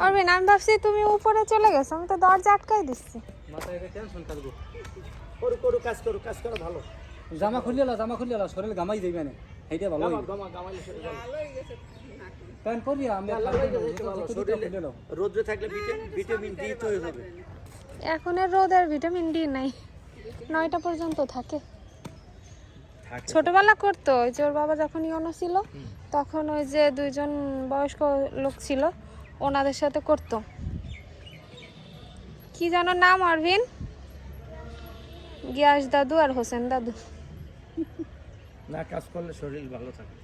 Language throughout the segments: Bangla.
অরবিন, আমি ভাবছি তুমি উপরে চলে গেছো, আমি তো দরজা আটকাই দিচ্ছি। মাথায় টেনশন কাটবো। করু কাজ করো ভালো। জামা খুলে লাও শরীর গামাই যাইবে না, এইটা ভালো। গামাইলে শরীর ভালো হয়ে গেছে। প্যান পরি আমি শরীরে রোদে থাকলে ভিটামিন ডি তৈরি হবে। এখন এর রোদ আর ভিটামিন ডি নাই, 9টা পর্যন্ত থাকে। ছোটবেলা করতো, ওই যে ওর বাবা যখন ইয়নো ছিল তখন ওই যে 2জন বয়স্ক লোক ছিল, ওনাদের সাথে করতো। কি যেন নাম অরবিন? গিয়াস দাদু আর হোসেন দাদু। না, কাজ করলে শরীর ভালো থাকে।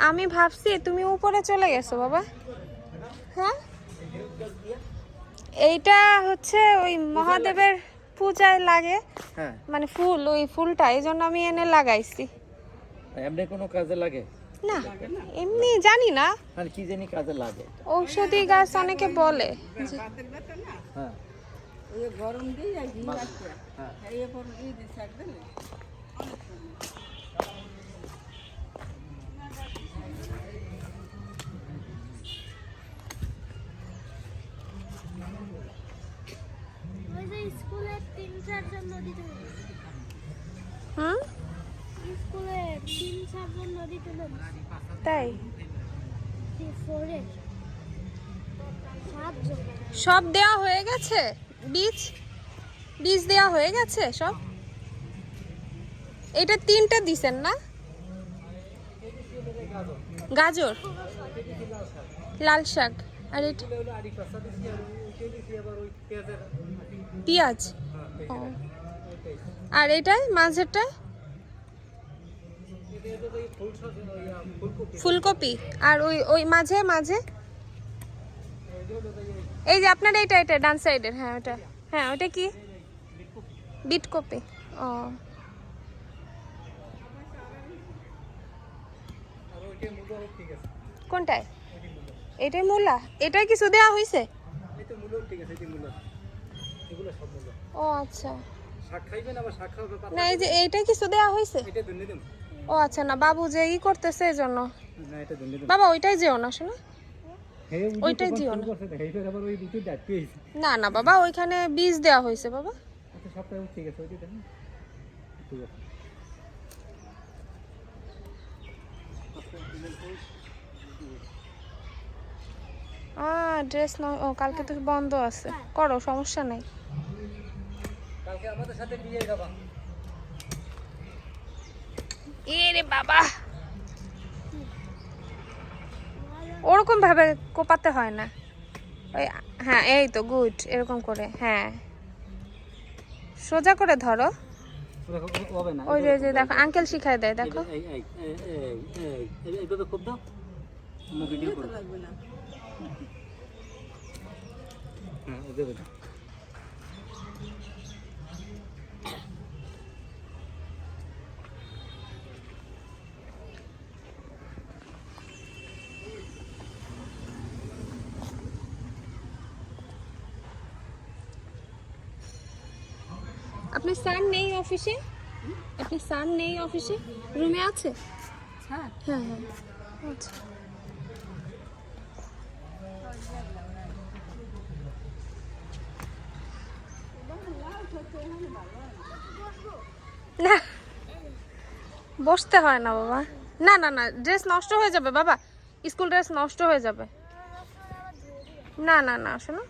আমি ভাবছি তুমি উপরে চলে গেছো বাবা। হ্যাঁ, এইটা হচ্ছে ওই মহাদেবের পূজায় লাগে। হ্যাঁ, মানে ফুল, ওই ফুলটা এই জন্য আমি এনে লাগাইছি। এমনি কোনো কাজে লাগে না, এমনি জানি না, আর কি জানি কাজে লাগে। ঔষধি গাছ অনেকে বলে। হ্যাঁ, ওই গরম দিয়ে আর ঘি রাখতে এই পর দিয়ে দিছ একদম। ওই যে স্কুলে 3-4 জন নদীতে হুম, স্কুলে 3-4 জন নদীতে তাই 4-এর 7 জন। সব দেওয়া হয়ে গেছে, বীজ দেওয়া হয়ে গেছে সব। এটা 3টা দিছেন না? গাজর, লাল শাক, আর এটা পেঁয়াজ। ও, আর এটাই মাঝেরটা ফুলকপি। আর ওই ওই মাঝে মাঝে এই যে আপনার এটা ডান সাইডের। হ্যাঁ ওটা, হ্যাঁ ওটা কি? Bit copy. ও, কোনটায়? এটাই মূলা? এটাই কিছু দেওয়া হয়েছে? ও আচ্ছা, না এই যে এইটাই কিছু দেওয়া হয়েছে? ও আচ্ছা, না বাবু যে ই করতেছে এই জন্য। বাবা ওইটাই যেও না, শোনো ওইটাই যেও না। না না বাবা, ওইখানে বীজ দেওয়া হয়েছে বাবা। ড্রেস না, ও কালকে তো বন্ধ আছে, করো সমস্যা নাই। কালকে আমাদের সাথে বিয়ে যাবা। এরে বাবা, ওরকম ভাবে কোপাতে হয় না। ওই, হ্যাঁ এই তো গুড, এরকম করে, হ্যাঁ সোজা করে ধরো। ওই যে দেখো আঙ্কেল শিখাই দেয়, দেখো। এইভাবে খুব দাও, ভিডিও করো। হ্যাঁ, এইভাবে দাও। আপনার স্যার নেই অফিসে? আপনার স্যার নেই অফিসে, রুমে আছে? হ্যাঁ হ্যাঁ হ্যাঁ, আচ্ছা। না, বসতে হয় না বাবা। না না না, ড্রেস নষ্ট হয়ে যাবে বাবা, স্কুল ড্রেস নষ্ট হয়ে যাবে। না না না, শোনো।